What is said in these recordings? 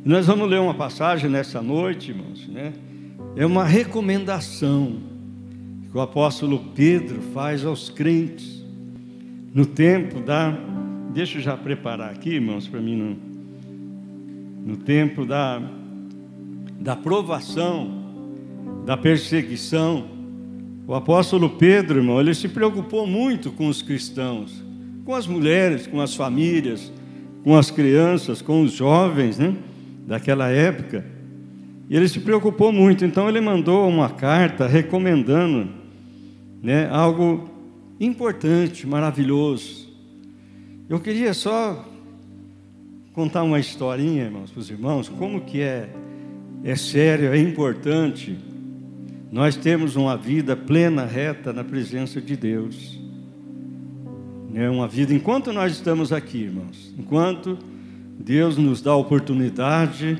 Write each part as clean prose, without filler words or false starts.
Nós vamos ler uma passagem nessa noite, irmãos, né? É uma recomendação que o apóstolo Pedro faz aos crentes no tempo da... Deixa eu já preparar aqui, irmãos, para mim no tempo da provação, da perseguição. O apóstolo Pedro, irmão, ele se preocupou muito com os cristãos, com as mulheres, com as famílias, com as crianças, com os jovens, né, daquela época. E ele se preocupou muito, então ele mandou uma carta recomendando, né, algo importante, maravilhoso. Eu queria só contar uma historinha, irmãos, para os irmãos, como que é sério, é importante nós temos uma vida plena, reta na presença de Deus. É uma vida, enquanto nós estamos aqui, irmãos, enquanto Deus nos dá a oportunidade,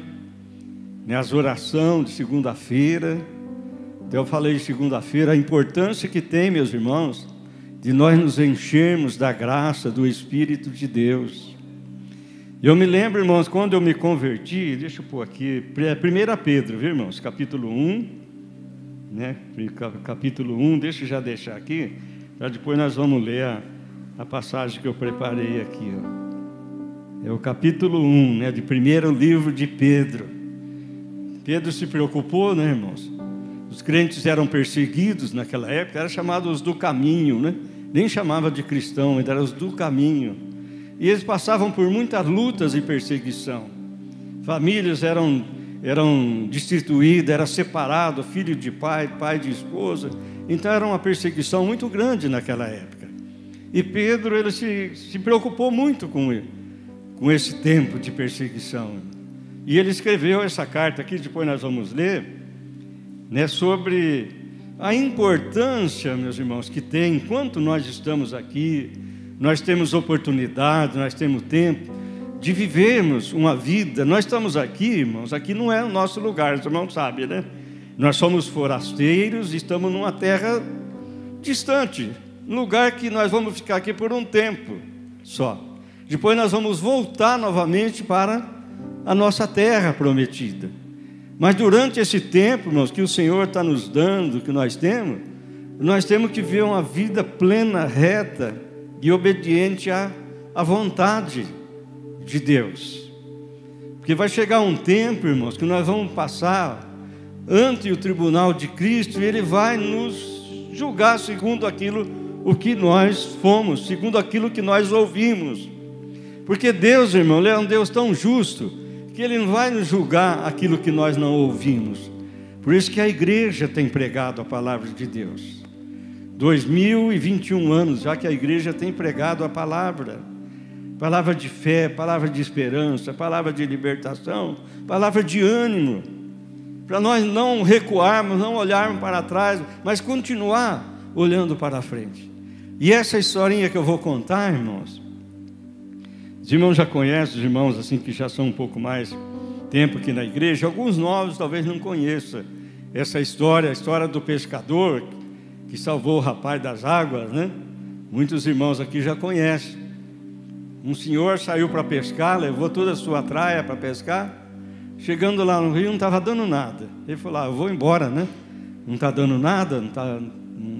né, as orações de segunda-feira. Então eu falei de segunda-feira, a importância que tem, meus irmãos, de nós nos enchermos da graça do Espírito de Deus. Eu me lembro, irmãos, quando eu me converti, deixa eu pôr aqui, 1 Pedro, viu, irmãos, capítulo 1, né? Capítulo 1, deixa eu já deixar aqui, para depois nós vamos ler a passagem que eu preparei aqui, ó. É o capítulo 1, né, de primeiro livro de Pedro. Pedro se preocupou, né, irmãos? Os crentes eram perseguidos naquela época, eram chamados do caminho, né? Nem chamava de cristão, eram os do caminho. E eles passavam por muitas lutas e perseguição. Famílias eram destituídas, era separado, filho de pai, pai de esposa. Então era uma perseguição muito grande naquela época. E Pedro, ele se preocupou muito com esse tempo de perseguição. E ele escreveu essa carta aqui, depois nós vamos ler, né, sobre a importância, meus irmãos, que tem, enquanto nós estamos aqui, nós temos oportunidade, nós temos tempo de vivermos uma vida. Nós estamos aqui, irmãos, aqui não é o nosso lugar, os irmãos sabem, né? Nós somos forasteiros e estamos numa terra distante, um lugar que nós vamos ficar aqui por um tempo só. Depois nós vamos voltar novamente para a nossa terra prometida. Mas durante esse tempo, irmãos, que o Senhor está nos dando, que nós temos que viver uma vida plena, reta e obediente à vontade de Deus. Porque vai chegar um tempo, irmãos, que nós vamos passar ante o tribunal de Cristo e Ele vai nos julgar segundo aquilo o que nós fomos, segundo aquilo que nós ouvimos. Porque Deus, irmão, Ele é um Deus tão justo que Ele não vai nos julgar aquilo que nós não ouvimos. Por isso que a igreja tem pregado a palavra de Deus. 2021 anos já que a igreja tem pregado a palavra de fé, palavra de esperança, palavra de libertação, palavra de ânimo, para nós não recuarmos, não olharmos para trás, mas continuar olhando para a frente. E essa historinha que eu vou contar, irmãos, os irmãos já conhecem, os irmãos assim que já são um pouco mais tempo aqui na igreja, alguns novos talvez não conheçam essa história, a história do pescador que salvou o rapaz das águas, né? Muitos irmãos aqui já conhecem. Um senhor saiu para pescar, levou toda a sua traia para pescar. Chegando lá no rio, não estava dando nada. Ele falou: eu vou embora, né? Não está dando nada,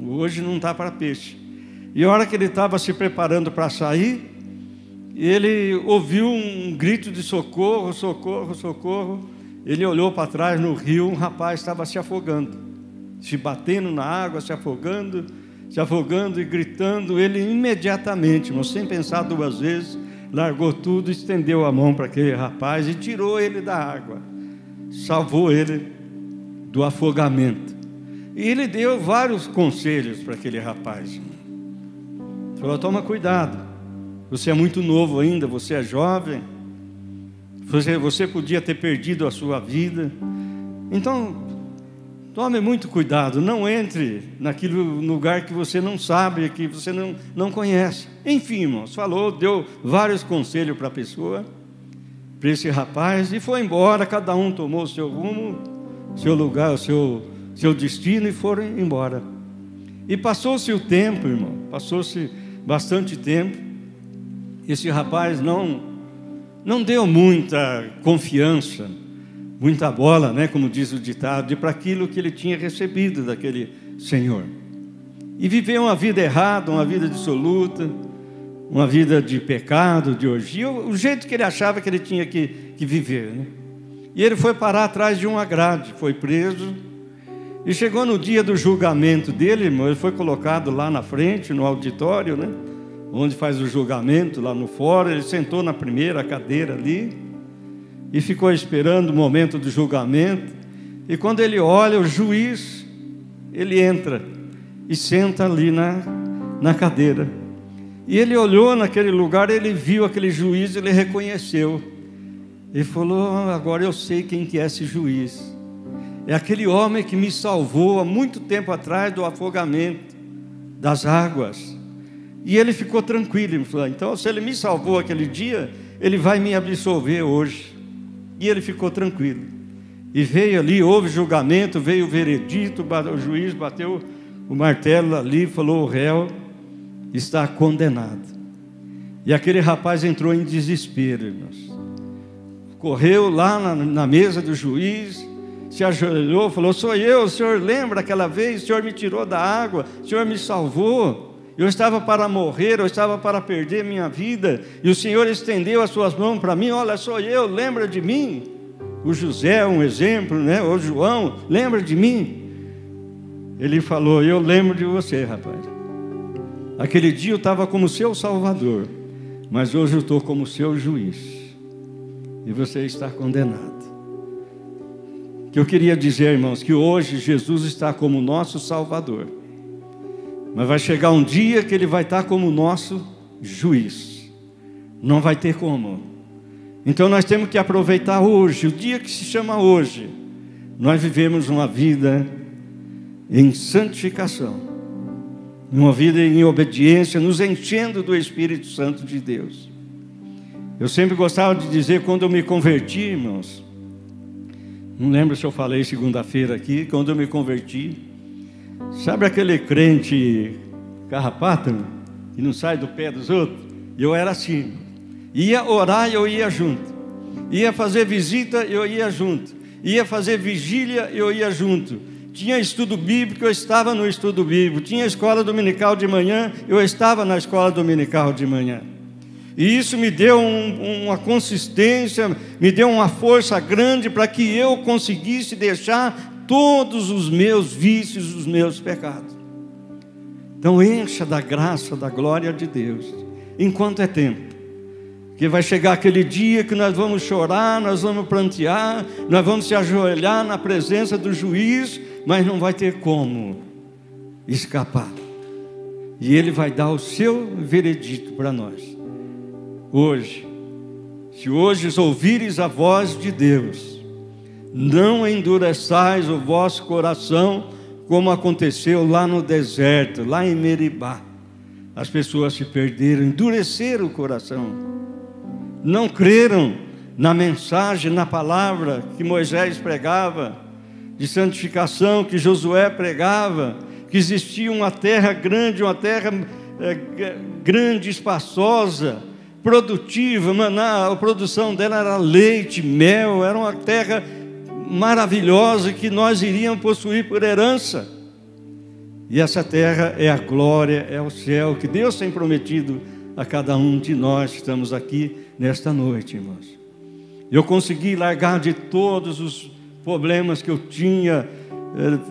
hoje não está para peixe. E a hora que ele estava se preparando para sair, ele ouviu um grito de socorro, socorro, socorro. Ele olhou para trás no rio, um rapaz estava se afogando, se batendo na água, se afogando e gritando. Ele imediatamente, mas sem pensar duas vezes, largou tudo, estendeu a mão para aquele rapaz e tirou ele da água, salvou ele do afogamento. E ele deu vários conselhos para aquele rapaz. Falou: toma cuidado, você é muito novo ainda, você é jovem, você podia ter perdido a sua vida, então tome muito cuidado, não entre naquele lugar que você não sabe, que você não conhece. Enfim, irmãos, falou, deu vários conselhos para a pessoa, para esse rapaz, e foi embora. Cada um tomou o seu rumo, seu lugar, o seu destino, e foram embora. E passou-se o tempo, irmão, passou-se bastante tempo. Esse rapaz não deu muita confiança, muita bola, né, como diz o ditado, para aquilo que ele tinha recebido daquele Senhor. E viveu uma vida errada, uma vida dissoluta, uma vida de pecado, de orgia, o jeito que ele achava que ele tinha que viver, né? E ele foi parar atrás de uma grade, foi preso, e chegou no dia do julgamento dele, irmão, ele foi colocado lá na frente, no auditório, né, onde faz o julgamento, lá no fórum. Ele sentou na primeira cadeira ali, e ficou esperando o momento do julgamento. E quando ele olha, o juiz, ele entra e senta ali na cadeira. E ele olhou naquele lugar, ele viu aquele juiz, ele reconheceu. Ele falou: agora eu sei quem que é esse juiz. É aquele homem que me salvou há muito tempo atrás do afogamento das águas. E ele ficou tranquilo. Ele falou: então, se ele me salvou aquele dia, ele vai me absolver hoje. E ele ficou tranquilo. E veio ali, houve julgamento, veio o veredito, o juiz bateu o martelo ali, falou: o réu está condenado. E aquele rapaz entrou em desespero, irmãos. Correu lá na mesa do juiz, se ajoelhou, falou: sou eu, o senhor lembra aquela vez? O senhor me tirou da água, o senhor me salvou. Eu estava para morrer, eu estava para perder minha vida, e o Senhor estendeu as suas mãos para mim. Olha, sou eu, lembra de mim? O José, um exemplo, né? O João, lembra de mim? Ele falou: eu lembro de você, rapaz. Aquele dia eu estava como seu salvador, mas hoje eu estou como seu juiz, e você está condenado. O que eu queria dizer, irmãos, que hoje Jesus está como nosso salvador, mas vai chegar um dia que Ele vai estar como nosso juiz. Não vai ter como. Então nós temos que aproveitar hoje, o dia que se chama hoje. Nós vivemos uma vida em santificação, uma vida em obediência, nos enchendo do Espírito Santo de Deus. Eu sempre gostava de dizer, quando eu me converti, irmãos, não lembro se eu falei segunda-feira aqui, quando eu me converti, sabe aquele crente carrapato, que não sai do pé dos outros? Eu era assim. Ia orar, eu ia junto. Ia fazer visita, eu ia junto. Ia fazer vigília, eu ia junto. Tinha estudo bíblico, eu estava no estudo bíblico. Tinha escola dominical de manhã, eu estava na escola dominical de manhã. E isso me deu uma consistência, me deu uma força grande para que eu conseguisse deixar todos os meus vícios, os meus pecados. Então encha da graça, da glória de Deus, enquanto é tempo. Que vai chegar aquele dia que nós vamos chorar, nós vamos prantear, nós vamos se ajoelhar na presença do juiz, mas não vai ter como escapar. E Ele vai dar o seu veredito para nós. Hoje, se hoje ouvires a voz de Deus, não endureçais o vosso coração, como aconteceu lá no deserto, lá em Meribá. As pessoas se perderam, endureceram o coração, não creram na mensagem, na palavra que Moisés pregava, de santificação, que Josué pregava, que existia uma terra grande, espaçosa, produtiva, a produção dela era leite, mel, era uma terra maravilhosa que nós iríamos possuir por herança. E essa terra é a glória, é o céu que Deus tem prometido a cada um de nós que estamos aqui nesta noite, irmãos. Eu consegui largar de todos os problemas que eu tinha,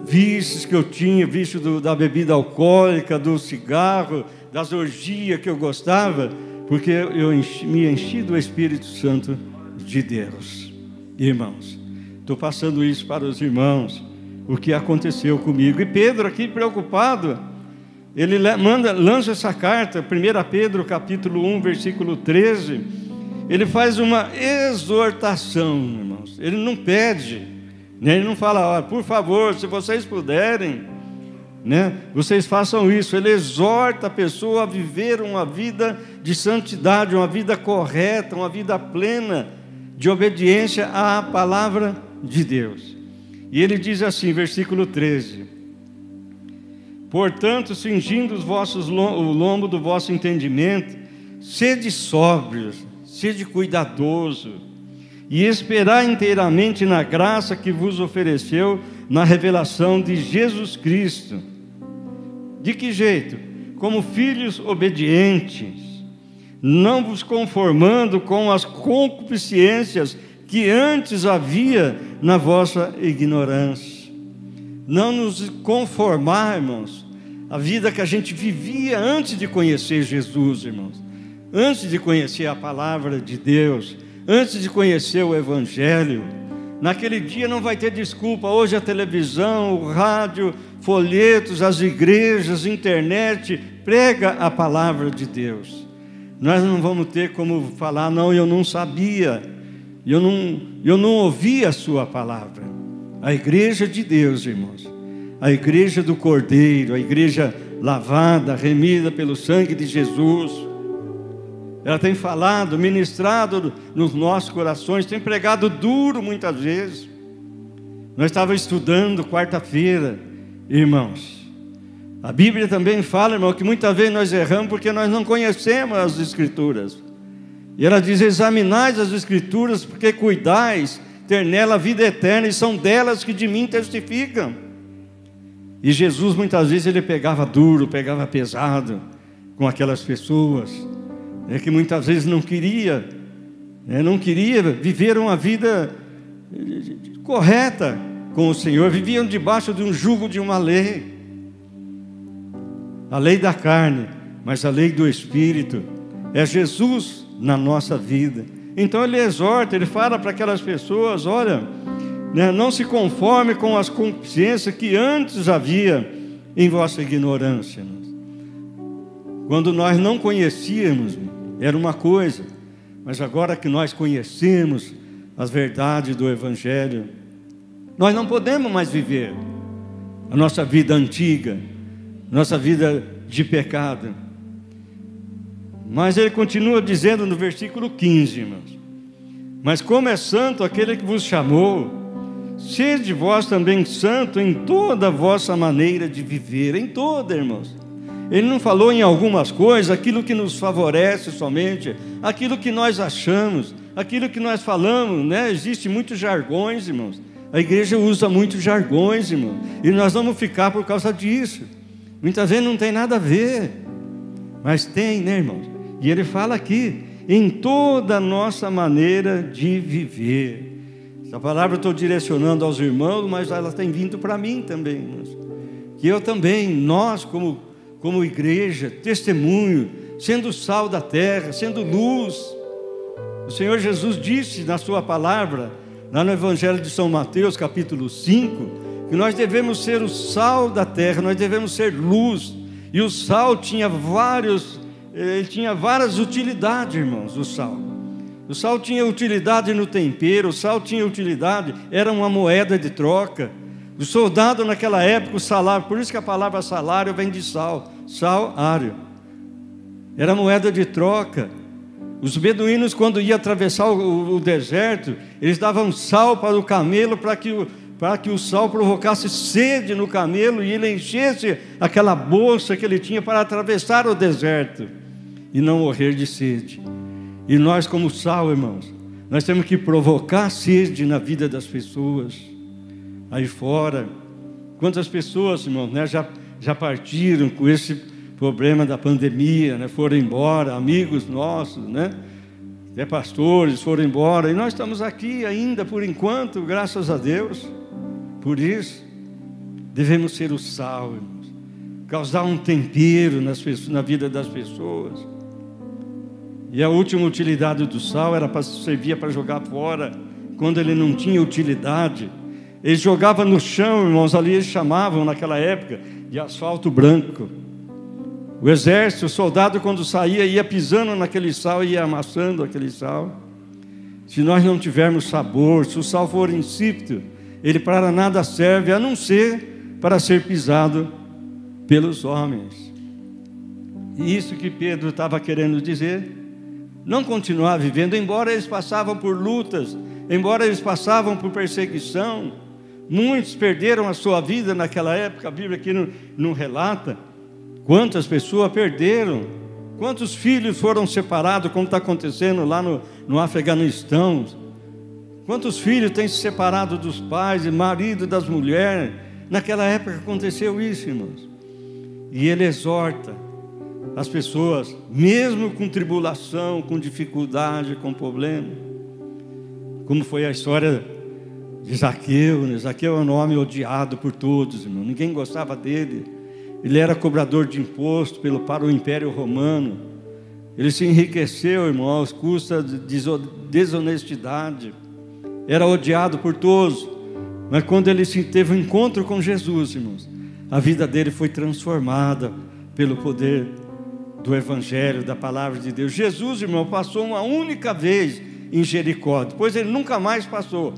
vícios que eu tinha, vício da bebida alcoólica, do cigarro, das orgias que eu gostava, porque eu me enchi do Espírito Santo de Deus. Irmãos, estou passando isso para os irmãos, o que aconteceu comigo. E Pedro aqui preocupado, ele lança essa carta, 1 Pedro capítulo 1, versículo 13, ele faz uma exortação, irmãos. Ele não pede, né? Ele não fala: por favor, se vocês puderem, né, vocês façam isso. Ele exorta a pessoa a viver uma vida de santidade, uma vida correta, uma vida plena de obediência à palavra de Deus. E ele diz assim, versículo 13: portanto, cingindo o lombo do vosso entendimento, sede sóbrios, sede cuidadoso e esperar inteiramente na graça que vos ofereceu na revelação de Jesus Cristo. De que jeito? Como filhos obedientes, não vos conformando com as concupiscências que antes havia na vossa ignorância. Não nos conformarmos à vida que a gente vivia antes de conhecer Jesus, irmãos. Antes de conhecer a palavra de Deus, antes de conhecer o Evangelho. Naquele dia não vai ter desculpa. Hoje a televisão, o rádio, folhetos, as igrejas, internet, prega a palavra de Deus. Nós não vamos ter como falar, não, eu não sabia, eu não ouvi a sua palavra. A igreja de Deus, irmãos, a igreja do Cordeiro, a igreja lavada, remida pelo sangue de Jesus, ela tem falado, ministrado nos nossos corações, tem pregado duro muitas vezes. Nós estávamos estudando quarta-feira, irmãos. A Bíblia também fala, irmão, que muitas vezes nós erramos porque nós não conhecemos as Escrituras. E ela diz: examinais as Escrituras, porque cuidais ter nela a vida eterna, e são delas que de mim testificam. E Jesus muitas vezes ele pegava duro, pegava pesado com aquelas pessoas, que muitas vezes não queria viver uma vida correta com o Senhor, viviam debaixo de um jugo de uma lei, a lei da carne, mas a lei do Espírito é Jesus na nossa vida. Então ele exorta, ele fala para aquelas pessoas: olha, não se conforme com as concupiscências que antes havia em vossa ignorância. Quando nós não conhecíamos, era uma coisa, mas agora que nós conhecemos as verdades do Evangelho, nós não podemos mais viver a nossa vida antiga, nossa vida de pecado. Mas ele continua dizendo no versículo 15, irmãos: mas como é santo aquele que vos chamou, sede vós também santo em toda a vossa maneira de viver. Em toda, irmãos. Ele não falou em algumas coisas, aquilo que nos favorece somente, aquilo que nós achamos, aquilo que nós falamos, né? Existem muitos jargões, irmãos. A igreja usa muitos jargões, irmãos, e nós vamos ficar por causa disso. Muitas vezes não tem nada a ver, mas tem, né, irmãos? E ele fala aqui, em toda a nossa maneira de viver. Essa palavra eu estou direcionando aos irmãos, mas ela tem vindo para mim também, irmãos. Que eu também, nós como igreja, testemunho, sendo sal da terra, sendo luz. O Senhor Jesus disse na sua palavra, lá no Evangelho de São Mateus, capítulo 5, que nós devemos ser o sal da terra, nós devemos ser luz. E o sal tinha várias utilidades, irmãos, o sal. O sal tinha utilidade no tempero, o sal tinha utilidade, era uma moeda de troca. O soldado naquela época, o salário, por isso que a palavra salário vem de sal, salário. Era moeda de troca. Os beduínos, quando iam atravessar o deserto, eles davam sal para o camelo, para que o sal provocasse sede no camelo e ele enchesse aquela bolsa que ele tinha para atravessar o deserto e não morrer de sede. E nós, como sal, irmãos, nós temos que provocar sede na vida das pessoas aí fora. Quantas pessoas, irmãos, né, já partiram com esse problema da pandemia, né, foram embora, amigos nossos, né, até pastores foram embora, e nós estamos aqui ainda por enquanto, graças a Deus. Por isso, devemos ser o sal, irmãos, causar um tempero na vida das pessoas. E a última utilidade do sal servia para jogar fora, quando ele não tinha utilidade. Eles jogavam no chão, irmãos, ali eles chamavam naquela época de asfalto branco. O exército, o soldado, quando saía, ia pisando naquele sal, ia amassando aquele sal. Se nós não tivermos sabor, se o sal for insípido, ele para nada serve, a não ser para ser pisado pelos homens. E isso que Pedro estava querendo dizer, não continuar vivendo, embora eles passavam por lutas, embora eles passavam por perseguição. Muitos perderam a sua vida naquela época. A Bíblia aqui não relata quantas pessoas perderam Quantos filhos foram separados, como está acontecendo lá no Afeganistão? Quantos filhos têm se separado dos pais, e marido das mulheres? Naquela época aconteceu isso, irmãos. E ele exorta as pessoas, mesmo com tribulação, com dificuldade, com problema. Como foi a história de Zaqueu, né? Zaqueu é um homem odiado por todos, irmão. Ninguém gostava dele. Ele era cobrador de imposto para o Império Romano. Ele se enriqueceu, irmão, às custas de desonestidade. Era odiado por todos. Mas quando ele teve um encontro com Jesus, irmãos, a vida dele foi transformada pelo poder do Evangelho, da Palavra de Deus. Jesus, irmão, passou uma única vez em Jericó. Depois ele nunca mais passou.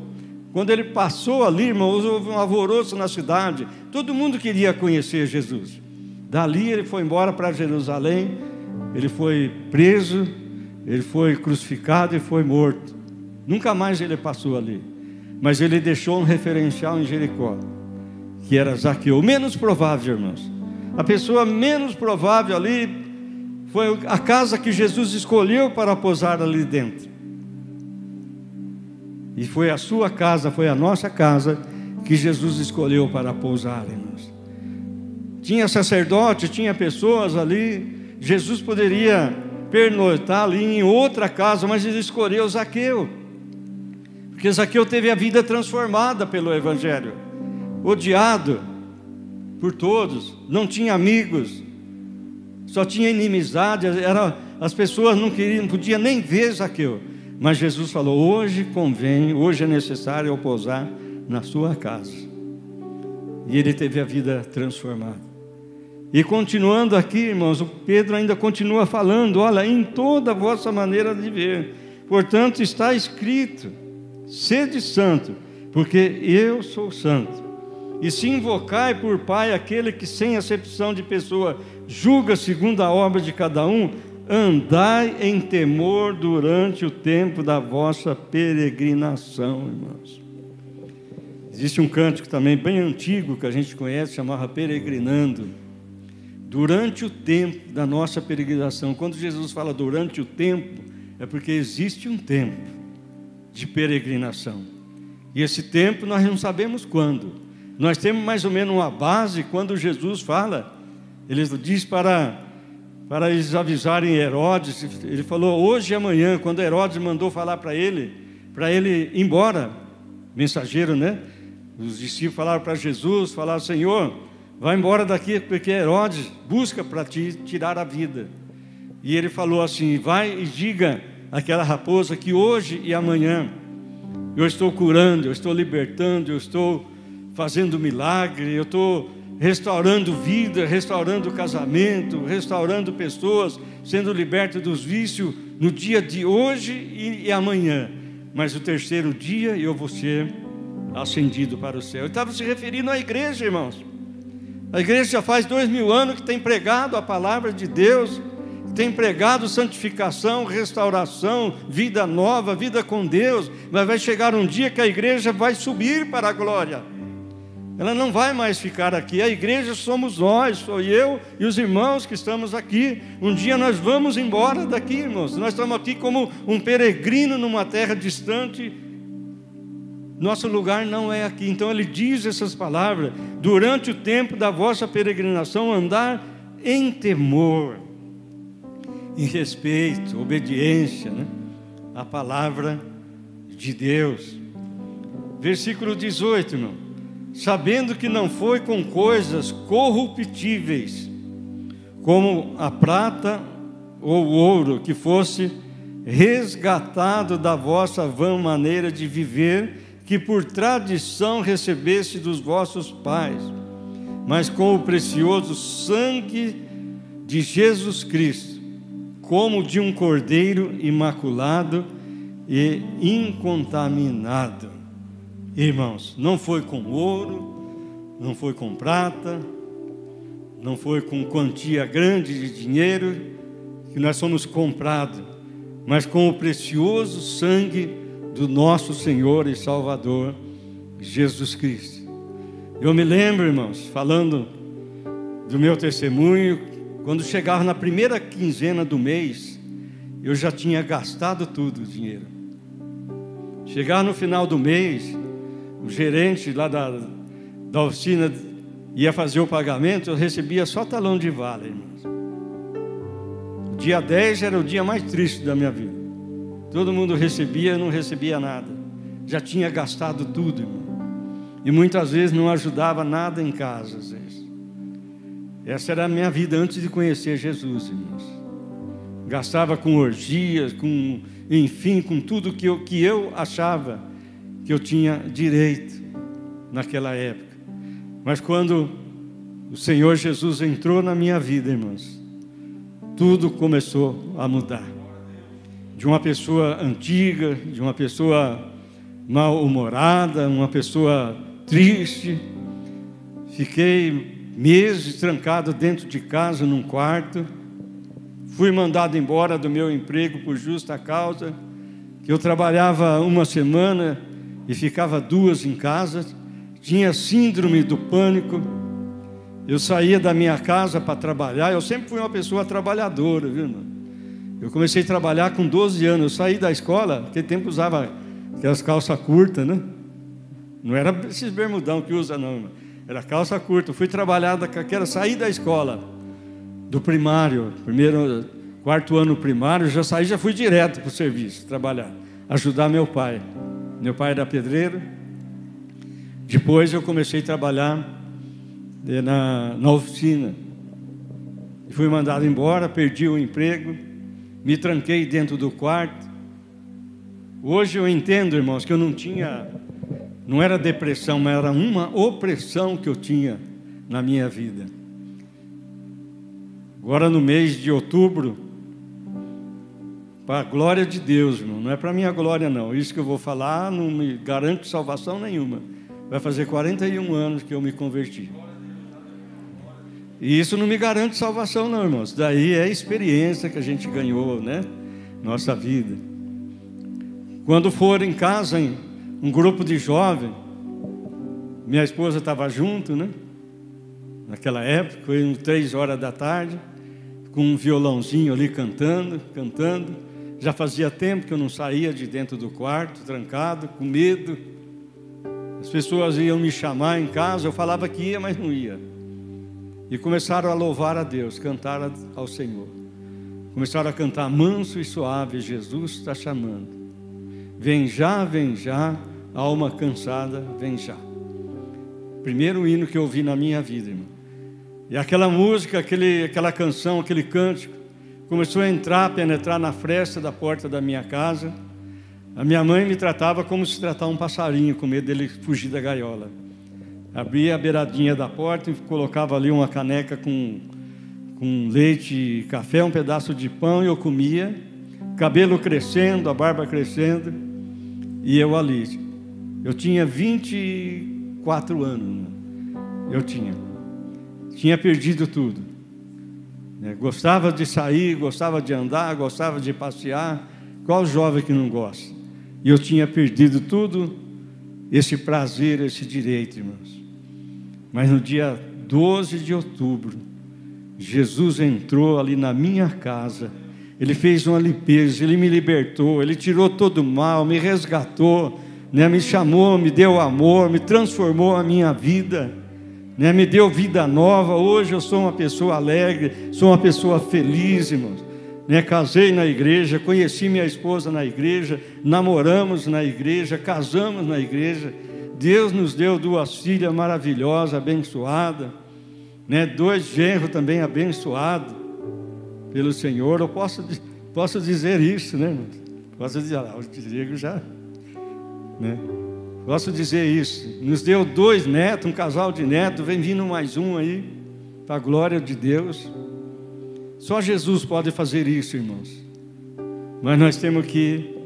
Quando ele passou ali, irmão, houve um alvoroço na cidade. Todo mundo queria conhecer Jesus. Dali ele foi embora para Jerusalém. Ele foi preso, ele foi crucificado e foi morto. Nunca mais ele passou ali. Mas ele deixou um referencial em Jericó, que era Zaqueu. O menos provável, irmãos. A pessoa menos provável ali foi a casa que Jesus escolheu para pousar ali dentro. E foi a sua casa, foi a nossa casa que Jesus escolheu para pousar, irmãos. Tinha sacerdote, tinha pessoas ali. Jesus poderia pernoitar ali em outra casa, mas ele escolheu Zaqueu. Porque Zaqueu teve a vida transformada pelo Evangelho. Odiado por todos, não tinha amigos, só tinha inimizade. As pessoas não podiam nem ver Zaqueu. Mas Jesus falou: hoje convém, hoje é necessário eu pousar na sua casa. E ele teve a vida transformada. E continuando aqui, irmãos, o Pedro ainda continua falando: olha, em toda a vossa maneira de ver, portanto está escrito: sede santo, porque eu sou santo. E se invocai por Pai aquele que sem acepção de pessoa julga segundo a obra de cada um, andai em temor durante o tempo da vossa peregrinação, irmãos. Existe um cântico também bem antigo que a gente conhece, chamava Peregrinando. Durante o tempo da nossa peregrinação. Quando Jesus fala durante o tempo, é porque existe um tempo de peregrinação. E esse tempo nós não sabemos quando. Nós temos mais ou menos uma base. Quando Jesus fala, ele diz para eles avisarem Herodes. Ele falou hoje e amanhã. Quando Herodes mandou falar para ele ir embora, mensageiro, né? Os discípulos falaram para Jesus, falaram: Senhor, vai embora daqui, porque Herodes busca para te tirar a vida. E ele falou assim: vai e diga àquela raposa que hoje e amanhã eu estou curando, eu estou libertando, eu estou fazendo milagre, eu estou restaurando vida, restaurando casamento, restaurando pessoas, sendo liberto dos vícios no dia de hoje e amanhã. Mas o terceiro dia eu vou ser ascendido para o céu. Eu estava se referindo à igreja, irmãos. A igreja já faz 2000 anos que tem pregado a palavra de Deus, tem pregado santificação, restauração, vida nova, vida com Deus. Mas vai chegar um dia que a igreja vai subir para a glória. Ela não vai mais ficar aqui. A igreja somos nós, sou eu e os irmãos que estamos aqui. Um dia nós vamos embora daqui, irmãos. Nós estamos aqui como um peregrino numa terra distante. Nosso lugar não é aqui. Então ele diz essas palavras: durante o tempo da vossa peregrinação, andar em temor, em respeito, obediência, né? A palavra de Deus. Versículo 18, irmão. Sabendo que não foi com coisas corruptíveis, como a prata ou o ouro, que fosse resgatado da vossa vã maneira de viver, que por tradição recebeste dos vossos pais, mas com o precioso sangue de Jesus Cristo, como de um cordeiro imaculado e incontaminado. Irmãos, não foi com ouro, não foi com prata, não foi com quantia grande de dinheiro que nós somos comprados, mas com o precioso sangue do nosso Senhor e Salvador, Jesus Cristo. Eu me lembro, irmãos, falando do meu testemunho, Quando chegava na primeira quinzena do mês, eu já tinha gastado tudo o dinheiro. Chegava no final do mês, o gerente lá da oficina ia fazer o pagamento, eu recebia só talão de vale, irmãos. O dia 10 era o dia mais triste da minha vida. Todo mundo recebia, eu não recebia nada. Já tinha gastado tudo, irmão. E muitas vezes não ajudava nada em casa, às vezes. Essa era a minha vida antes de conhecer Jesus, irmãos. Gastava com orgias, enfim, com tudo que eu achava que eu tinha direito naquela época. Mas quando o Senhor Jesus entrou na minha vida, irmãos, tudo começou a mudar. De uma pessoa antiga, de uma pessoa mal-humorada, uma pessoa triste, fiquei meses trancado dentro de casa, num quarto. Fui mandado embora do meu emprego por justa causa, que eu trabalhava uma semana e ficava 2 em casa. Tinha síndrome do pânico. Eu saía da minha casa para trabalhar. Eu sempre fui uma pessoa trabalhadora, viu, irmão? Eu comecei a trabalhar com 12 anos. Eu saí da escola, naquele tempo usava aquelas calças curtas, né? Não era esses bermudão que usa, não, irmão. Era calça curta. Eu fui trabalhar com aquela, saí da escola, do primário, quarto ano primário, já saí, já fui direto para o serviço, trabalhar, ajudar meu pai. Meu pai era pedreiro. Depois eu comecei a trabalhar na oficina. Fui mandado embora, perdi o emprego, me tranquei dentro do quarto. Hoje eu entendo, irmãos, que eu não era depressão, mas era uma opressão que eu tinha na minha vida. Agora no mês de outubro, para a glória de Deus, irmão, não é para a minha glória não, isso que eu vou falar não me garante salvação nenhuma. Vai fazer 41 anos que eu me converti. E isso não me garante salvação não, irmãos. Daí é a experiência que a gente ganhou, né? Nossa vida. Quando for em casa, um grupo de jovens, minha esposa estava junto, né? Naquela época, foi 3 horas da tarde, com um violãozinho ali cantando. Já fazia tempo que eu não saía de dentro do quarto, trancado, com medo. As pessoas iam me chamar em casa, eu falava que ia, mas não ia. E começaram a louvar a Deus, cantar ao Senhor. Começaram a cantar manso e suave, Jesus está chamando. Vem já, alma cansada, vem já. Primeiro hino que eu ouvi na minha vida, irmão. E aquela música, aquela canção, aquele cântico, começou a penetrar na fresta da porta da minha casa. A minha mãe me tratava como se tratar um passarinho, com medo dele fugir da gaiola. Abria a beiradinha da porta e colocava ali uma caneca com leite e café, um pedaço de pão, e eu comia, cabelo crescendo, a barba crescendo, e eu ali. Eu tinha 24 anos, né? Eu tinha perdido tudo. Gostava de sair, gostava de andar, gostava de passear. Qual jovem que não gosta? E eu tinha perdido tudo, esse prazer, esse direito, irmãos. Mas no dia 12 de outubro, Jesus entrou ali na minha casa. Ele fez uma limpeza, Ele me libertou, Ele tirou todo o mal, me resgatou, né? Me chamou, me deu amor, me transformou a minha vida, né? Me deu vida nova. Hoje eu sou uma pessoa alegre, sou uma pessoa feliz, irmãos, né? Casei na igreja, conheci minha esposa na igreja, namoramos na igreja, casamos na igreja. Deus nos deu 2 filhas maravilhosas, abençoadas, né? 2 genros também abençoados pelo Senhor. Eu posso dizer isso, né, irmãos? Posso dizer, o Diego já, né? Posso dizer isso. Nos deu 2 netos, um casal de netos, vem vindo mais um aí, para a glória de Deus. Só Jesus pode fazer isso, irmãos. Mas nós temos que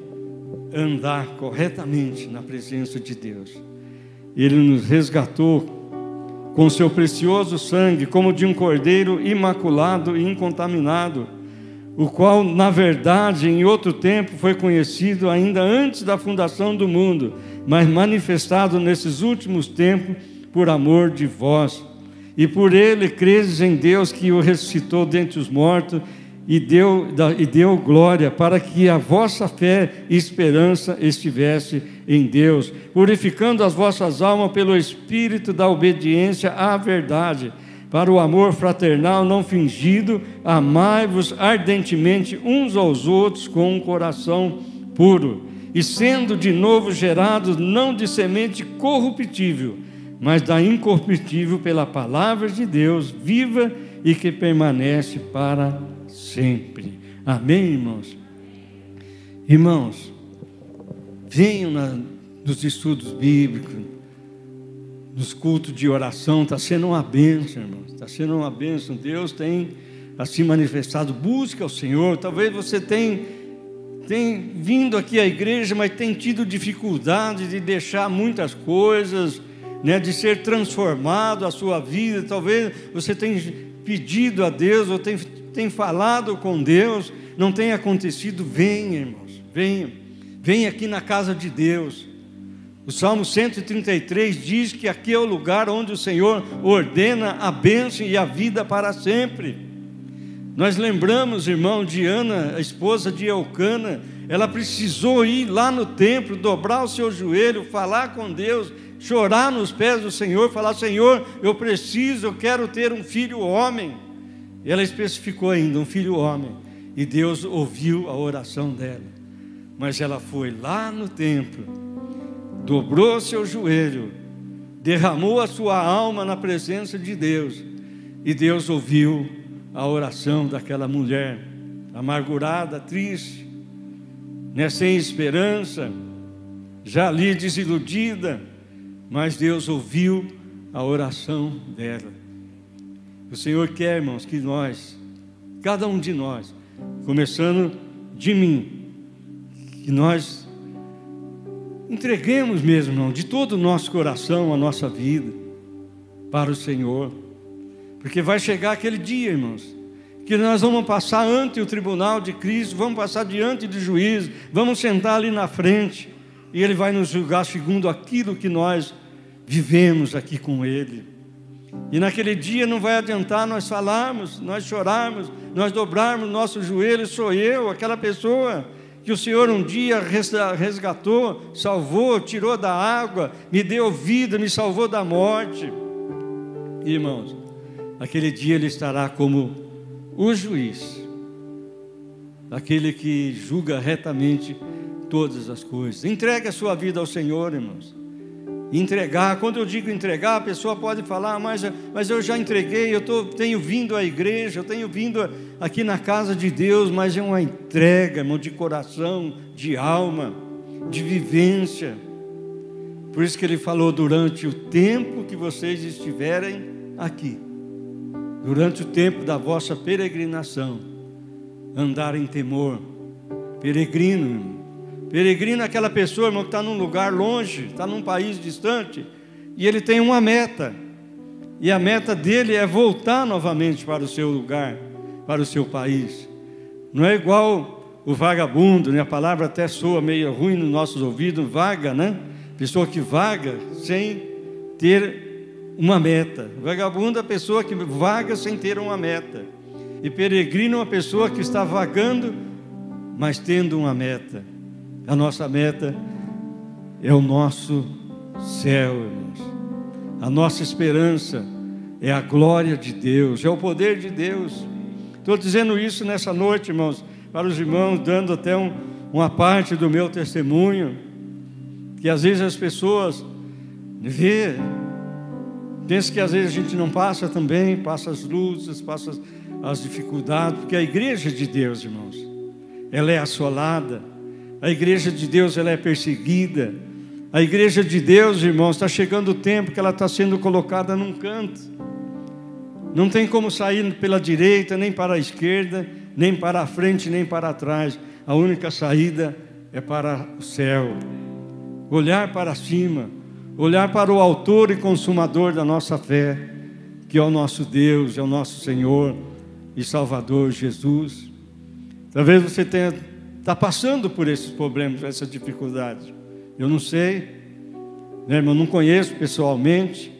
andar corretamente na presença de Deus. Ele nos resgatou com seu precioso sangue, como de um cordeiro imaculado e incontaminado, o qual, na verdade, em outro tempo foi conhecido ainda antes da fundação do mundo, mas manifestado nesses últimos tempos por amor de vós. e por ele credes em Deus que o ressuscitou dentre os mortos e deu glória, para que a vossa fé e esperança estivesse em Deus, purificando as vossas almas pelo Espírito da obediência à verdade, para o amor fraternal não fingido, amai-vos ardentemente uns aos outros com um coração puro, e sendo de novo gerados, não de semente corruptível, mas da incorruptível pela palavra de Deus, viva e que permanece para sempre. Amém, irmãos? Irmãos, venham nos estudos bíblicos, nos cultos de oração. Está sendo uma bênção, irmãos, está sendo uma bênção. Deus tem assim manifestado. Busca o Senhor. Talvez você tenha vindo aqui à igreja, mas tem tido dificuldade de deixar muitas coisas, né, de ser transformado a sua vida. Talvez você tenha pedido a Deus, ou tem falado com Deus, não tem acontecido. Venha, irmãos, venha aqui na casa de Deus. O Salmo 133 diz que aqui é o lugar onde o Senhor ordena a bênção e a vida para sempre. Nós lembramos, irmão, de Ana, a esposa de Eucana. Ela precisou ir lá no templo, dobrar o seu joelho, falar com Deus, chorar nos pés do Senhor, falar: Senhor, eu quero ter um filho homem. E ela especificou ainda, um filho homem. E Deus ouviu a oração dela. Mas ela foi lá no templo, dobrou o seu joelho, derramou a sua alma na presença de Deus. E Deus ouviu a oração daquela mulher, amargurada, triste, né, sem esperança, já ali desiludida. Mas Deus ouviu a oração dela. O Senhor quer, irmãos, que nós, cada um de nós, começando de mim, que nós entreguemos mesmo, irmão, de todo o nosso coração, a nossa vida, para o Senhor. Porque vai chegar aquele dia, irmãos, que nós vamos passar ante o tribunal de Cristo, vamos passar diante do juiz, vamos sentar ali na frente, e Ele vai nos julgar segundo aquilo que nós vivemos aqui com Ele. E naquele dia não vai adiantar nós falarmos, nós chorarmos, nós dobrarmos nosso joelho. Sou eu, aquela pessoa que o Senhor um dia resgatou, salvou, tirou da água, me deu vida, me salvou da morte. Irmãos, aquele dia Ele estará como o juiz, aquele que julga retamente todas as coisas. Entregue a sua vida ao Senhor, irmãos. Entregar, quando eu digo entregar, a pessoa pode falar: mas eu já entreguei, tenho vindo à igreja, eu tenho vindo aqui na casa de Deus. Mas é uma entrega, irmão, de coração, de alma, de vivência. Por isso que Ele falou: durante o tempo que vocês estiverem aqui, durante o tempo da vossa peregrinação, andar em temor. Peregrino, irmão. Peregrino é aquela pessoa, irmão, que está num lugar longe, está num país distante, e ele tem uma meta, e a meta dele é voltar novamente para o seu lugar, para o seu país. Não é igual o vagabundo, né? A palavra até soa meio ruim nos nossos ouvidos, vaga, né? Pessoa que vaga sem ter uma meta. Vagabundo é a pessoa que vaga sem ter uma meta. E peregrino é uma pessoa que está vagando, mas tendo uma meta. A nossa meta é o nosso céu, irmãos. A nossa esperança é a glória de Deus, é o poder de Deus. Estou dizendo isso nessa noite, irmãos, para os irmãos, dando até uma parte do meu testemunho, que às vezes as pessoas pensam que às vezes a gente não passa também, passa as lutas, passa as dificuldades, porque a igreja de Deus, irmãos, ela é assolada. A igreja de Deus, ela é perseguida. A igreja de Deus, irmãos, está chegando o tempo que ela está sendo colocada num canto. Não tem como sair pela direita, nem para a esquerda, nem para a frente, nem para trás. A única saída é para o céu. Olhar para cima, olhar para o autor e consumador da nossa fé, que é o nosso Deus, é o nosso Senhor e Salvador Jesus. Talvez você está passando por esses problemas, essas dificuldades. Eu não sei, né, irmão? Não conheço pessoalmente,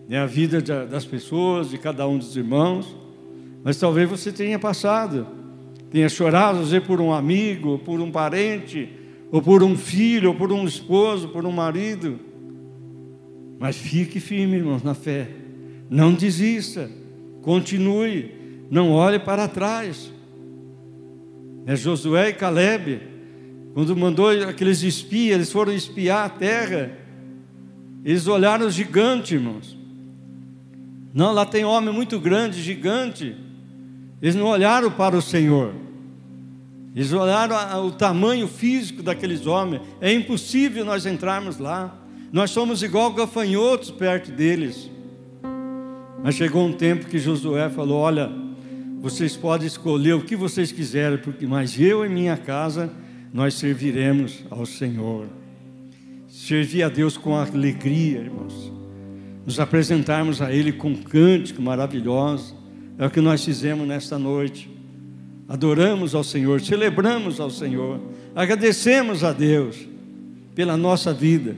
né, a vida das pessoas, de cada um dos irmãos, mas talvez você tenha passado, tenha chorado, às vezes, por um amigo, por um parente, ou por um filho, ou por um esposo, por um marido. Mas fique firme, irmãos, na fé. Não desista. Continue. Não olhe para trás. Josué e Caleb, quando mandou aqueles espias, eles foram espiar a terra. Eles olharam os gigantes, irmãos. Não, lá tem homem muito grande, gigante. Eles não olharam para o Senhor. Eles olharam o tamanho físico daqueles homens. É impossível nós entrarmos lá. Nós somos igual gafanhotos perto deles. Mas chegou um tempo que Josué falou: olha, vocês podem escolher o que vocês quiserem, mas eu e minha casa, nós serviremos ao Senhor. Servir a Deus com alegria, irmãos. Nos apresentarmos a Ele com um cântico maravilhoso. É o que nós fizemos nesta noite. Adoramos ao Senhor, celebramos ao Senhor, agradecemos a Deus pela nossa vida.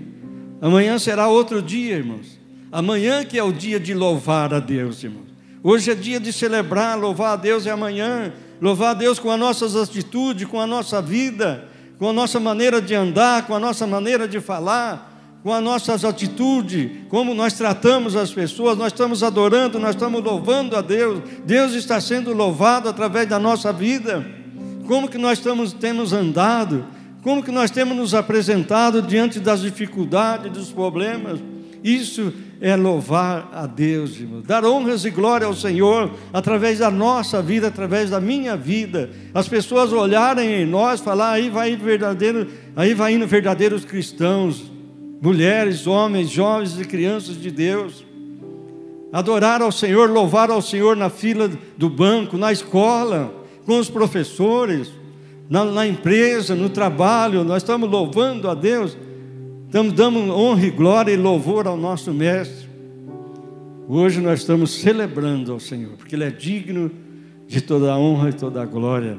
Amanhã será outro dia, irmãos. Amanhã que é o dia de louvar a Deus, irmãos. Hoje é dia de celebrar, louvar a Deus é amanhã. Louvar a Deus com as nossas atitudes, com a nossa vida, com a nossa maneira de andar, com a nossa maneira de falar, com as nossas atitudes, como nós tratamos as pessoas. Nós estamos adorando, nós estamos louvando a Deus. Deus está sendo louvado através da nossa vida. Como que nós temos andado? Como que nós temos nos apresentado diante das dificuldades, dos problemas? Isso é louvar a Deus, irmão. Dar honras e glória ao Senhor através da nossa vida, através da minha vida. As pessoas olharem em nós, falar: aí vai indo verdadeiros cristãos, mulheres, homens, jovens e crianças de Deus. Adorar ao Senhor, louvar ao Senhor na fila do banco, na escola, com os professores, na empresa, no trabalho. Nós estamos louvando a Deus. Estamos dando honra e glória e louvor ao nosso Mestre. Hoje nós estamos celebrando ao Senhor, porque Ele é digno de toda a honra e toda a glória.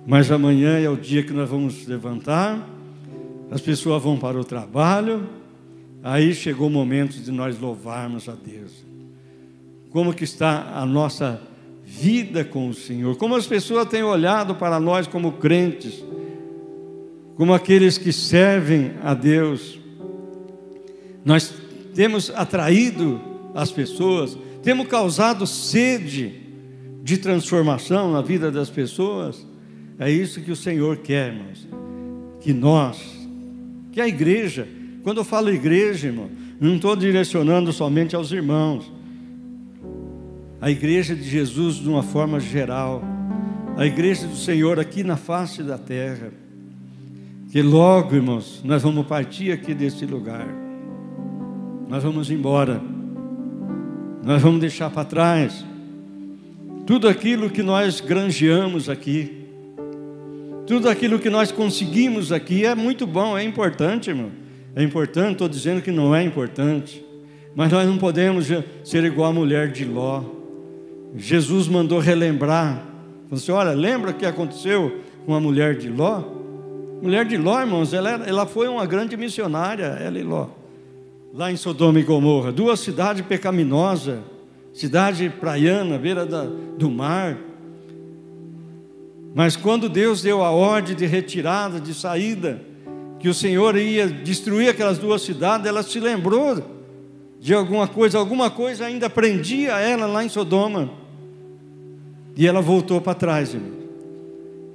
Mas amanhã é o dia que nós vamos levantar, as pessoas vão para o trabalho, aí chegou o momento de nós louvarmos a Deus. Como que está a nossa vida com o Senhor? Como as pessoas têm olhado para nós como crentes, como aqueles que servem a Deus? Nós temos atraído as pessoas, temos causado sede de transformação na vida das pessoas. É isso que o Senhor quer, irmãos. Que a igreja, quando eu falo igreja, irmão, não estou direcionando somente aos irmãos. A igreja de Jesus de uma forma geral, a igreja do Senhor aqui na face da terra. Que logo, irmãos, nós vamos partir aqui desse lugar. Nós vamos embora. Nós vamos deixar para trás tudo aquilo que nós granjeamos aqui, tudo aquilo que nós conseguimos aqui. É muito bom, é importante, irmão. É importante, estou dizendo que não é importante, mas nós não podemos ser igual a mulher de Ló. Jesus mandou relembrar. Falou assim: olha, lembra o que aconteceu com a mulher de Ló? Mulher de Ló, irmãos, ela foi uma grande missionária, ela e Ló. Lá em Sodoma e Gomorra, duas cidades pecaminosas, cidade praiana, beira do mar. Mas quando Deus deu a ordem de retirada, de saída, que o Senhor ia destruir aquelas duas cidades, ela se lembrou de alguma coisa ainda prendia ela lá em Sodoma, e ela voltou para trás, irmão.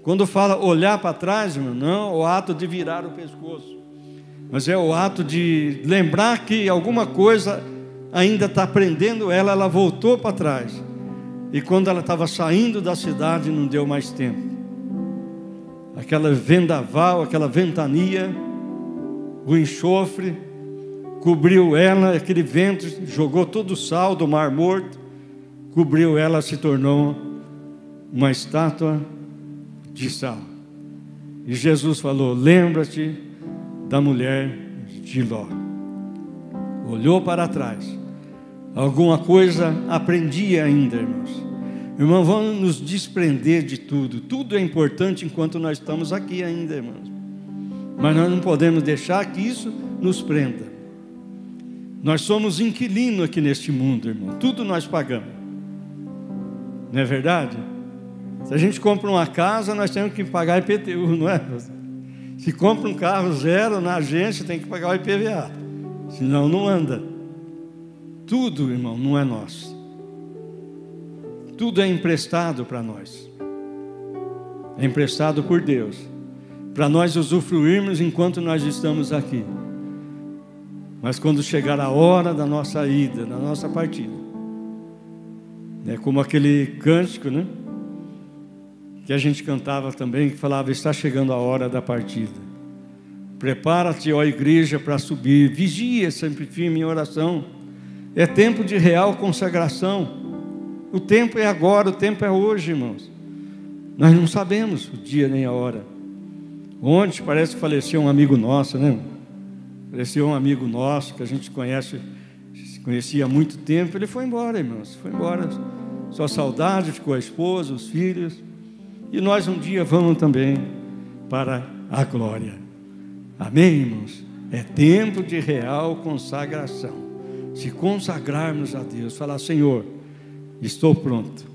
Quando fala olhar para trás, irmão, não é o ato de virar o pescoço, mas é o ato de lembrar que alguma coisa ainda está prendendo ela. Ela voltou para trás, e quando ela estava saindo da cidade, não deu mais tempo. Aquela vendaval, aquela ventania, o enxofre cobriu ela, aquele vento jogou todo o sal do Mar Morto, cobriu ela, se tornou uma estátua de sal. E Jesus falou: lembra-te da mulher de Ló. Olhou para trás, alguma coisa aprendia ainda, irmãos. Irmãos, vamos nos desprender de tudo. Tudo é importante enquanto nós estamos aqui ainda, irmãos. Mas nós não podemos deixar que isso nos prenda. Nós somos inquilino aqui neste mundo, irmão. Tudo nós pagamos. Não é verdade? Se a gente compra uma casa, nós temos que pagar IPTU, não é? Se compra um carro zero na agência, tem que pagar o IPVA. Senão não anda. Tudo, irmão, não é nosso. Tudo é emprestado para nós. É emprestado por Deus, para nós usufruirmos enquanto nós estamos aqui. Mas quando chegar a hora da nossa ida, da nossa partida, é como aquele cântico, né? Que a gente cantava também, que falava: está chegando a hora da partida. Prepara-te, ó igreja, para subir. Vigia sempre firme em oração. É tempo de real consagração. O tempo é agora, o tempo é hoje, irmãos. Nós não sabemos o dia nem a hora. Ontem parece que faleceu um amigo nosso, né? Faleceu um amigo nosso que a gente conhecia há muito tempo. Ele foi embora, irmãos. Foi embora. Só saudade, ficou a esposa, os filhos. E nós um dia vamos também para a glória. Amém, irmãos? É tempo de real consagração. Se consagrarmos a Deus, falar: Senhor, estou pronto.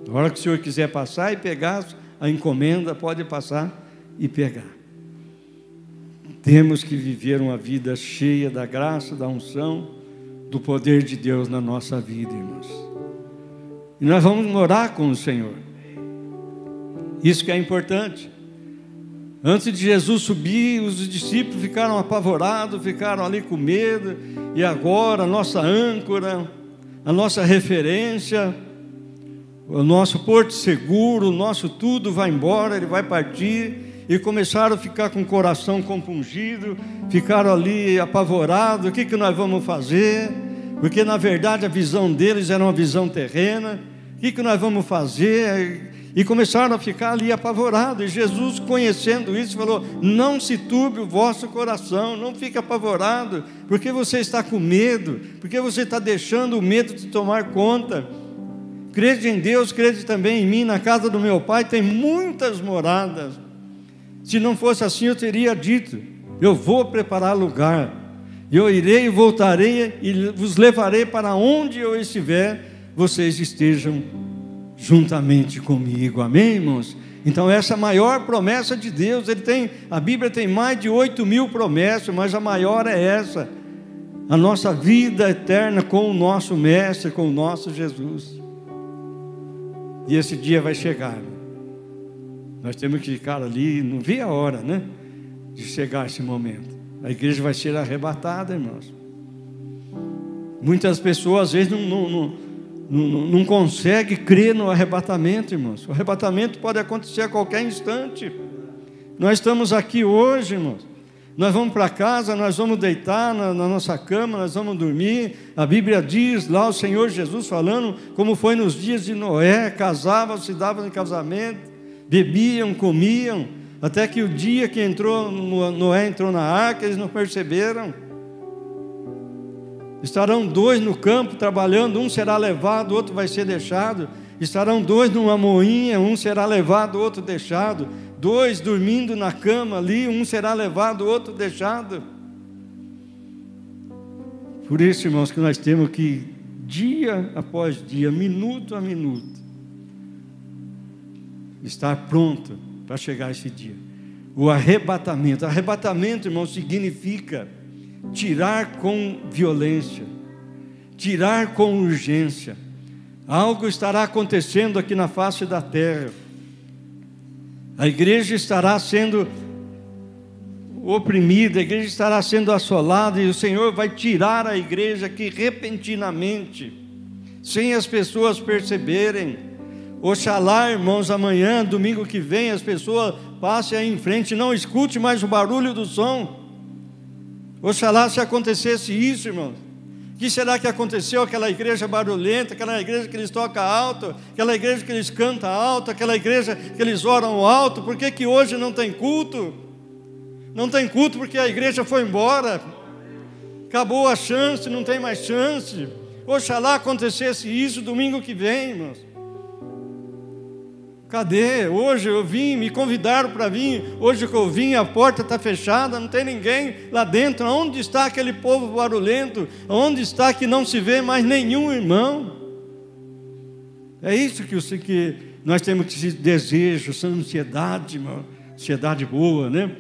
Na hora que o Senhor quiser passar e pegar a encomenda, pode passar e pegar. Temos que viver uma vida cheia da graça, da unção, do poder de Deus na nossa vida, irmãos. E nós vamos morar com o Senhor. Isso que é importante. Antes de Jesus subir, os discípulos ficaram apavorados, ficaram ali com medo. E agora a nossa âncora, a nossa referência, o nosso porto seguro, o nosso tudo vai embora, ele vai partir. E começaram a ficar com o coração compungido, ficaram ali apavorados: o que nós vamos fazer? Porque na verdade a visão deles era uma visão terrena. O que nós vamos fazer? E começaram a ficar ali apavorados. E Jesus, conhecendo isso, falou: não se turbe o vosso coração, não fique apavorado, porque você está com medo, porque você está deixando o medo de tomar conta. Crede em Deus, crede também em mim. Na casa do meu Pai tem muitas moradas. Se não fosse assim, eu teria dito: eu vou preparar lugar, eu irei e voltarei e vos levarei para onde eu estiver, vocês estejam juntamente comigo. Amém, irmãos? Então essa é a maior promessa de Deus. A Bíblia tem mais de 8.000 promessas, mas a maior é essa: a nossa vida eterna com o nosso Mestre, com o nosso Jesus. E esse dia vai chegar. Nós temos que ficar ali, não vê a hora, né, de chegar esse momento. A igreja vai ser arrebatada, irmãos. Muitas pessoas às vezes não conseguem crer no arrebatamento, irmãos. O arrebatamento pode acontecer a qualquer instante. Nós estamos aqui hoje, irmãos. Nós vamos para casa, nós vamos deitar na nossa cama, nós vamos dormir. A Bíblia diz lá, o Senhor Jesus falando como foi nos dias de Noé: casavam, se davam em casamento, bebiam, comiam, até que o dia que Noé entrou na arca, eles não perceberam. Estarão dois no campo trabalhando, um será levado, o outro vai ser deixado. Estarão dois numa moinha, um será levado, o outro deixado. Dois dormindo na cama ali, um será levado, o outro deixado. Por isso, irmãos, que nós temos que, dia após dia, minuto a minuto, estar pronto para chegar esse dia. O arrebatamento. Arrebatamento, irmãos, significa tirar com violência, tirar com urgência. Algo estará acontecendo aqui na face da terra. A igreja estará sendo oprimida, a igreja estará sendo assolada, e o Senhor vai tirar a igreja aqui repentinamente, sem as pessoas perceberem. Oxalá, irmãos, amanhã, domingo que vem, as pessoas passem aí em frente, não escute mais o barulho do som. Oxalá se acontecesse isso, irmãos. O que será que aconteceu? Aquela igreja barulhenta, aquela igreja que eles tocam alto, aquela igreja que eles cantam alto, aquela igreja que eles oram alto. Por que hoje não tem culto? Não tem culto porque a igreja foi embora, acabou a chance, não tem mais chance. Oxalá acontecesse isso domingo que vem, irmãos. Cadê? Hoje eu vim, me convidaram para vir. Hoje que eu vim, a porta está fechada, não tem ninguém lá dentro. Onde está aquele povo barulhento? Onde está que não se vê mais nenhum irmão? É isso que nós temos que esse desejo, essa ansiedade, irmão. Ansiedade boa, né?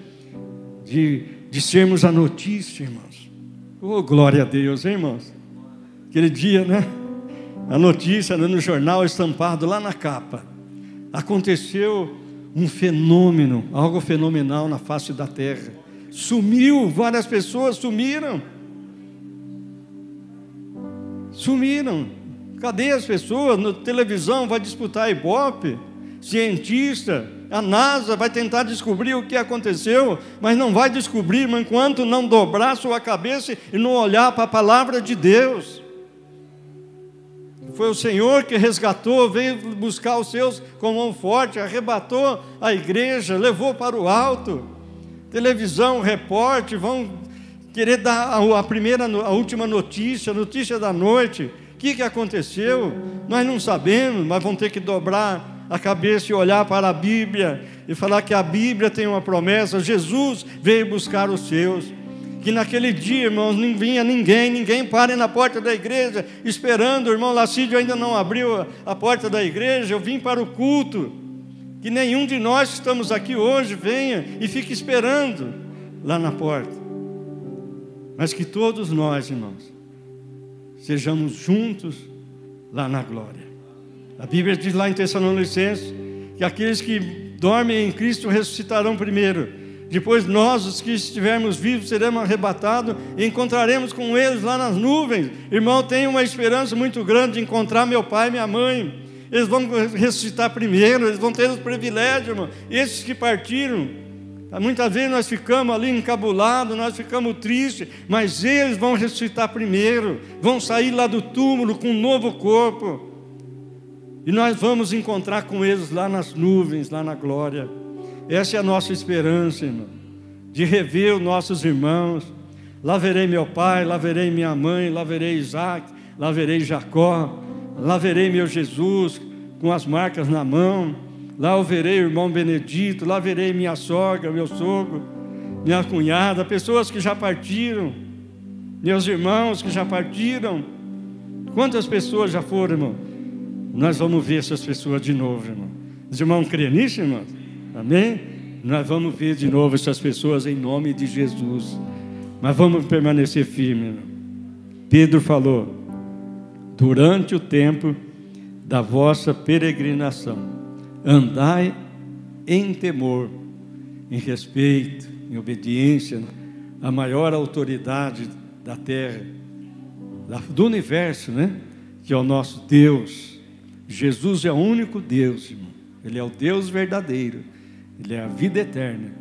De sermos a notícia, irmãos. Oh, glória a Deus, hein, irmãos? Aquele dia, né? A notícia, né, no jornal estampado lá na capa. Aconteceu um fenômeno, algo fenomenal na face da terra. Sumiu, várias pessoas sumiram. Sumiram. Cadê as pessoas? Na televisão vai disputar a Ibope, cientista, a NASA vai tentar descobrir o que aconteceu, mas não vai descobrir enquanto não dobrar sua cabeça e não olhar para a palavra de Deus. Foi o Senhor que resgatou, veio buscar os seus com mão forte, arrebatou a igreja, levou para o alto. Televisão, repórter, vão querer dar a última notícia, notícia da noite. O que aconteceu? Nós não sabemos, mas vão ter que dobrar a cabeça e olhar para a Bíblia e falar que a Bíblia tem uma promessa. Jesus veio buscar os seus. Que naquele dia, irmãos, não vinha ninguém pare na porta da igreja esperando. O irmão Lacídio ainda não abriu a porta da igreja. Eu vim para o culto. Que nenhum de nós que estamos aqui hoje venha e fique esperando lá na porta. Mas que todos nós, irmãos, sejamos juntos lá na glória. A Bíblia diz lá em Tessalonicenses que aqueles que dormem em Cristo ressuscitarão primeiro. Depois nós, os que estivermos vivos, seremos arrebatados e encontraremos com eles lá nas nuvens. Irmão, tenho uma esperança muito grande de encontrar meu pai e minha mãe. Eles vão ressuscitar primeiro, eles vão ter os privilégios, irmão. Esses que partiram, muitas vezes nós ficamos ali encabulados, nós ficamos tristes, mas eles vão ressuscitar primeiro, vão sair lá do túmulo com um novo corpo. E nós vamos encontrar com eles lá nas nuvens, lá na glória. Essa é a nossa esperança, irmão, de rever os nossos irmãos. Lá verei meu pai, lá verei minha mãe, lá verei Isaac, lá verei Jacó, lá verei meu Jesus com as marcas na mão, lá eu verei o irmão Benedito, lá verei minha sogra, meu sogro, minha cunhada, pessoas que já partiram, meus irmãos que já partiram. Quantas pessoas já foram, irmão? Nós vamos ver essas pessoas de novo, irmão. Os irmãos creem nisso, irmão? Amém? Nós vamos ver de novo essas pessoas em nome de Jesus. Mas vamos permanecer firmes, irmão. Pedro falou: durante o tempo da vossa peregrinação, andai em temor, em respeito, em obediência à maior autoridade da terra, do universo, né? Que é o nosso Deus. Jesus é o único Deus, irmão. Ele é o Deus verdadeiro. Ele é a vida eterna.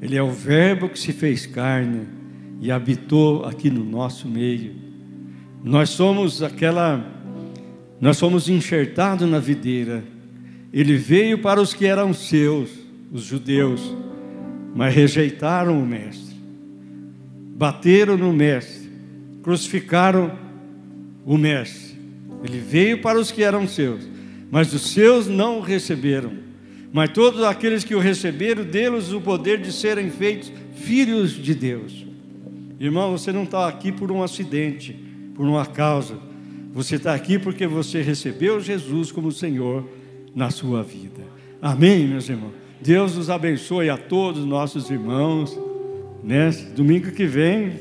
Ele é o Verbo que se fez carne e habitou aqui no nosso meio. Nós somos enxertados na videira. Ele veio para os que eram seus, os judeus, mas rejeitaram o Mestre, bateram no Mestre, crucificaram o Mestre. Ele veio para os que eram seus, mas os seus não o receberam. Mas todos aqueles que o receberam, deles o poder de serem feitos filhos de Deus. Irmão, você não está aqui por um acidente, por uma causa. Você está aqui porque você recebeu Jesus como Senhor na sua vida. Amém, meus irmãos? Deus nos abençoe a todos os nossos irmãos, né? Domingo que vem,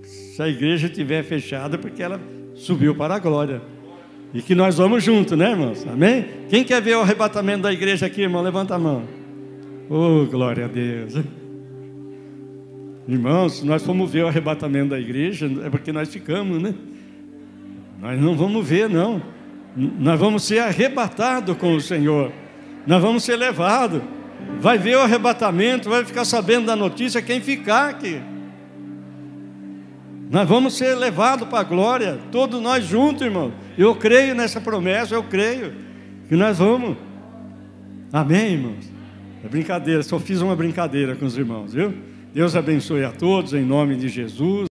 se a igreja estiver fechada, porque ela subiu para a glória. E que nós vamos juntos, né, irmãos? Amém? Quem quer ver o arrebatamento da igreja aqui, irmão? Levanta a mão. Oh, glória a Deus. Irmãos, se nós formos ver o arrebatamento da igreja, é porque nós ficamos, né? Nós não vamos ver, não. Nós vamos ser arrebatados com o Senhor. Nós vamos ser levados. Vai ver o arrebatamento, vai ficar sabendo da notícia quem ficar aqui. Nós vamos ser levados para a glória, todos nós juntos, irmão. Eu creio nessa promessa, eu creio que nós vamos. Amém, irmãos? É brincadeira, só fiz uma brincadeira com os irmãos, viu? Deus abençoe a todos em nome de Jesus.